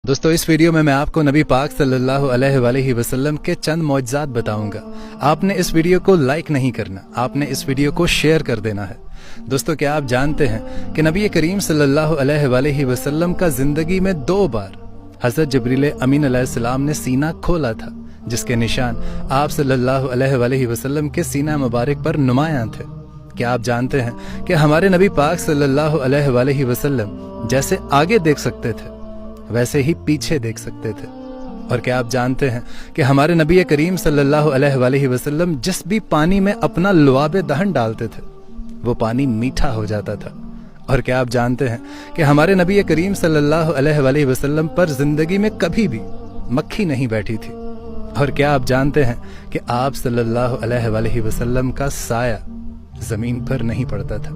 दोस्तों इस वीडियो में मैं आपको नबी पाक सल्लल्लाहु अलैहि वसल्लम के चंद मौजज़ात बताऊंगा। आपने इस वीडियो को लाइक नहीं करना, आपने इस वीडियो को शेयर कर देना है। दोस्तों क्या आप जानते हैं कि नबी करीम सल्लल्लाहु अलैहि वसल्लम का जिंदगी में 2 बार हज़रत जिब्रील अमीन अलैहिस्सलाम ने सीना खोला था, जिसके निशान आप सल्लल्लाहु अलैहि वसल्लम के सीना मुबारक पर नुमायां थे। क्या आप जानते हैं कि हमारे नबी पाक सल्लल्लाहु अलैहि वसल्लम जैसे आगे देख सकते थे वैसे ही पीछे देख सकते थे। और क्या आप जानते हैं कि हमारे नबी करीम सल्लल्लाहु अलैहि वसल्लम जिस भी पानी में अपना लुआबे दहन डालते थे वो पानी मीठा हो जाता था। और क्या आप जानते हैं कि हमारे नबी करीम सल्लल्लाहु अलैहि वसल्लम पर जिंदगी में कभी भी मक्खी नहीं बैठी थी। और क्या आप जानते हैं कि आप सल्लल्लाहु अलैहि वसल्लम का साया जमीन पर नहीं पड़ता था।